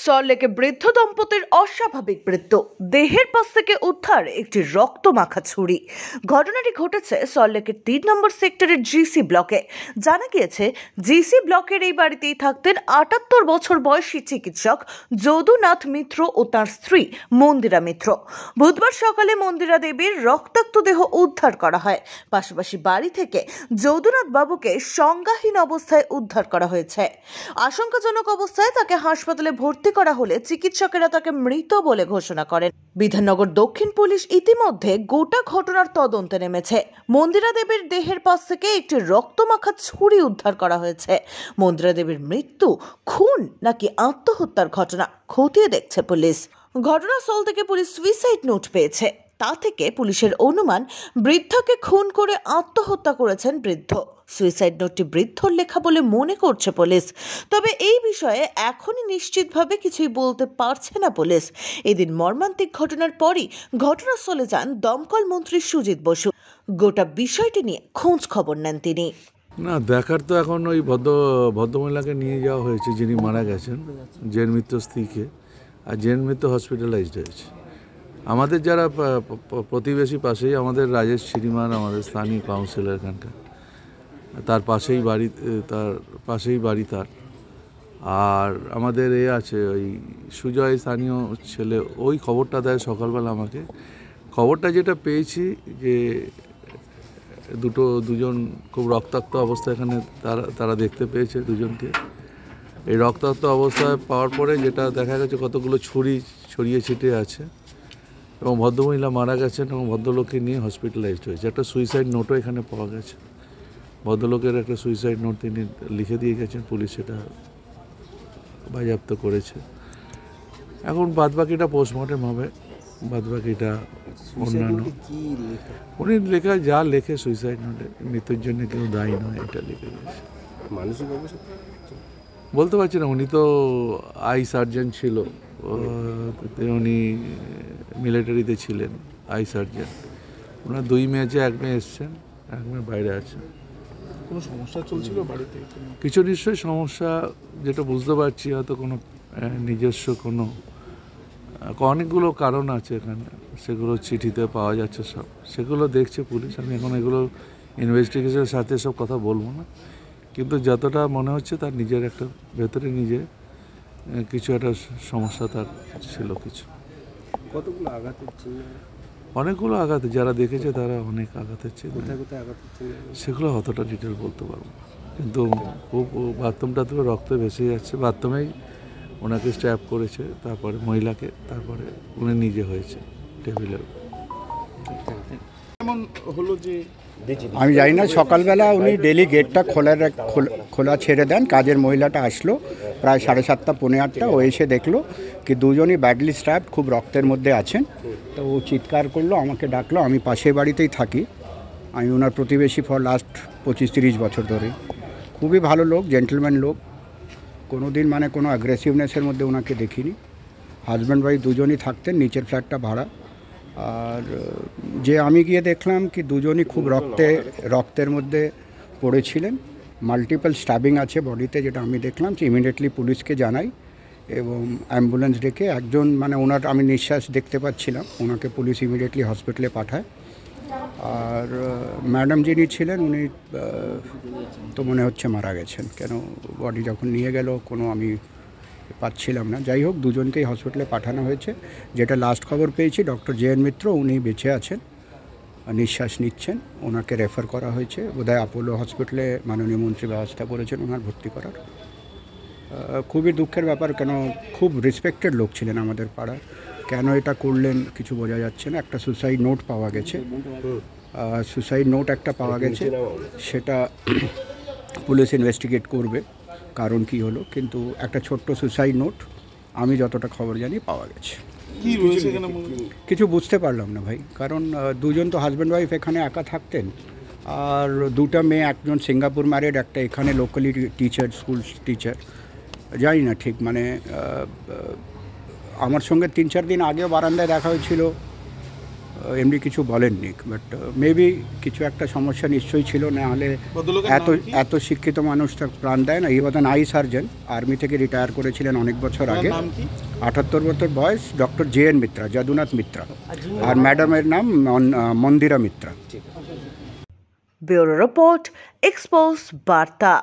সল্টলেকে বৃদ্ধ দম্পতির অস্বাভাবিক মৃত্যু, দেহের পাশ থেকে উদ্ধার একটি রক্তমাখা ছুরি। ঘটনাটি ঘটেছে সল্টলেকের ৩ নম্বর সেক্টরের জিসি ব্লকে। জানা গিয়েছে, জিসি ব্লকের এই বাড়িতেই থাকতেন ৭৮ বছর বয়সী চিকিৎসক যদুনাথ মিত্র ও তার স্ত্রী মন্দিরা মিত্র। বুধবার সকালে মন্দিরা দেবীর রক্তাক্ত দেহ উদ্ধার করা হয়। পাশাপাশি বাড়ি থেকে যদুনাথ বাবুকে সংজ্ঞাহীন অবস্থায় উদ্ধার করা হয়েছে। আশঙ্কাজনক অবস্থায় তাকে হাসপাতালে ভর্তি করা হলে চিকিৎসকেরা তাকে মৃত বলে ঘোষণা করেন। বিধাননগর দক্ষিণ পুলিশ ইতিমধ্যে গোটা ঘটনার তদন্তে নেমেছে। মন্দিরা দেবীর দেহের পাশ থেকে একটি রক্তমাখা ছুরি উদ্ধার করা হয়েছে। মন্দিরা দেবীর মৃত্যু খুন নাকি আত্মহত্যার ঘটনা খতিয়ে দেখছে পুলিশ। ঘটনাস্থল থেকে পুলিশ সুইসাইড নোট পেয়েছে। তা থেকে পুলিশের অনুমান, বৃদ্ধাকে খুন করে আত্মহত্যা করেছেন বৃদ্ধ। সুইসাইড নোটটি বৃদ্ধর লেখা বলে মনে করছে পুলিশ। তবে এই বিষয়ে এখনই নিশ্চিতভাবে কিছুই বলতে পারছে না পুলিশ। এদিন মর্মান্তিক ঘটনার পরই ঘটনাস্থলে যান দমকল মন্ত্রী সুজিত বসু। গোটা বিষয়টি নিয়ে খোঁজ খবর নেন তিনি। না, দেখার তো এখন ওই ভদ্রমহিলাকে নিয়ে যাওয়া হয়েছে, যিনি মারা গেছেন, জেন মিত্র স্ত্রীকে। আর জেন মিত্র হসপিটালাইজড হয়েছে। আমাদের যারা প্রতিবেশী পাশেই আমাদের রাজেশ শ্রীমান, আমাদের স্থানীয় কাউন্সিলর, এখানকার তার পাশেই বাড়ি তার। আর আমাদের আছে ওই সুজয়, স্থানীয় ছেলে, ওই খবরটা দেয় সকালবেলা আমাকে। খবরটা যেটা পেয়েছি যে দুজন খুব রক্তাক্ত অবস্থা এখানে তারা দেখতে পেয়েছে দুজনকে। এই রক্তাক্ত অবস্থায় পাওয়ার পরে যেটা দেখা গেছে, কতগুলো ছুরি ছড়িয়ে ছিটিয়ে আছে এবং ভদ্রমহিলা মারা গেছেন এবং ভদ্রলোককে নিয়ে হসপিটালাইজড হয়েছে। একটা সুইসাইড নোটও এখানে পাওয়া গেছে। ভদ্রলোকের একটা সুইসাইড নোট তিনি লিখে দিয়ে গেছেন, পুলিশ সেটা বাজেয়াপ্ত করেছে। এখন বাদবাকিটা পোস্টমর্টেম হবে, বাদবাকিটা অন্যান্য। উনি লেখা যা লেখে সুইসাইড নোটে, মৃত্যুর জন্য কেউ দায়ী নয়, এটা লিখে গেছে। মানসিক অবস্থা বলতে পারছি না। উনি তো আই সার্জন ছিল, উনি মিলিটারিতে ছিলেন, আই সার্জন। ওনার 2 মেয়ে আছে, 1 মেয়ে এসছেন, 1 মেয়ে বাইরে আছে। কোনো সমস্যা চলছিল বাড়িতে? কিছু নিশ্চয়ই সমস্যা, যেটা বুঝতে পারছি, হয়তো কোনো নিজস্ব কোনো অনেকগুলো কারণ আছে এখানে, সেগুলো চিঠিতে পাওয়া যাচ্ছে সব, সেগুলো দেখছে পুলিশ। আমি এখন এগুলো ইনভেস্টিগেশনের সাথে সব কথা বলবো না, কিন্তু যতটা মনে হচ্ছে তার নিজের একটা ভেতরে নিজে কিছু একটা সমস্যা তার ছিল। কিছু কতগুলো আঘাত হচ্ছে? অনেকগুলো আঘাত, যারা দেখেছে তারা অনেক আঘাত হচ্ছে। কোথায় কোথায় আঘাত হচ্ছে সেগুলো অতটা ডিটেল বলতে পারবো না, কিন্তু খুব বাথরুমটা তো রক্ত ভেসে যাচ্ছে। বাথরুমেই ওনাকে স্ট্যাপ করেছে, তারপরে মহিলাকে, তারপরে উনি নিজে হয়েছে টেবিলের। এমন হলো যে আমি জানি না, সকালবেলা উনি ডেলি গেটটা খোলা ছেড়ে দেন। কাজের মহিলাটা আসলো প্রায় 7:30 পৌনে 8টা। ও এসে দেখলো কি দুজনই ব্যাডলি স্ট্র্যাপ, খুব রক্তের মধ্যে আছেন। তো ও চিৎকার করলো, আমাকে ডাকলো। আমি পাশের বাড়িতেই থাকি, আমি ওনার প্রতিবেশী ফর লাস্ট 25-30 বছর ধরে। খুবই ভালো লোক, জেন্টলম্যান লোক, কোনো দিন মানে কোনো অ্যাগ্রেসিভনেসের মধ্যে ওনাকে দেখিনি। হাজব্যান্ড ওয়াইফ দুজনই থাকতেন, নিচের ফ্ল্যাটটা ভাড়া। আর যে আমি গিয়ে দেখলাম কি দুজনই খুব রক্তের মধ্যে পড়েছিলেন। মাল্টিপল স্ট্যাবিং আছে বডিতে, যেটা আমি দেখলাম। যে ইমিডিয়েটলি পুলিশকে জানাই এবং অ্যাম্বুলেন্স ডেকে একজন, মানে ওনার আমি নিঃশ্বাস দেখতে পাচ্ছিলাম, ওনাকে পুলিশ ইমিডিয়েটলি হসপিটালে পাঠায়। আর ম্যাডাম যিনি ছিলেন উনি তো মনে হচ্ছে মারা গেছেন, কেন বডি যখন নিয়ে গেল কোনো আমি পাচ্ছিলাম না। যাই হোক, দুজনকেই হসপিটালে পাঠানো হয়েছে। যেটা লাস্ট খবর পেয়েছি, ডক্টর জেএন মিত্র উনি বেঁচে আছেন, নিঃশ্বাস নিচ্ছেন। ওনাকে রেফার করা হয়েছে বোধহয় অ্যাপোলো হসপিটালে। মাননীয় মন্ত্রী ব্যবস্থা করেছেন ওনার ভর্তি করার। খুবই দুঃখের ব্যাপার, কেন খুব রেসপেক্টেড লোক ছিলেন আমাদের পাড়ার। কেন এটা করলেন কিছু বোঝা যাচ্ছে না। একটা সুসাইড নোট পাওয়া গেছে, একটা পাওয়া গেছে, সেটা পুলিশ ইনভেস্টিগেট করবে কারণ কি হলো। কিন্তু একটা ছোট্ট সুসাইড নোট আমি যতটা খবর জানি পাওয়া গেছে। কি রয়েছে এখানে? কিছু বুঝতে পারলাম না ভাই, কারণ দুজন তো হাজব্যান্ড ওয়াইফ এখানে একা থাকতেন। আর 2টা মেয়ে, একজন সিঙ্গাপুর ম্যারিড, একটা এখানে লোকালি টিচার, স্কুল টিচার। জানি না ঠিক, মানে আমার সঙ্গে 3-4 দিন আগেও বারান্দায় দেখা হয়েছিল। এমনি কিছু বলেননি, বাট মেবি কিছু একটা সমস্যা নিশ্চয়ই ছিল, না হলে ভদ্রলোকের এত নাম কি? এত শিক্ষিত মানুষ তার প্রাণ দেয় না। He was an eye surgeon, army থেকে রিটায়ার করেছিলেন অনেক বছর আগে। নাম কি? 78 বছর বয়স, ডক্টর JN মিত্রা, যদুনাথ মিত্রা। আর ম্যাডামের নাম Mandira Mitra. Bureau report, expose বার্তা।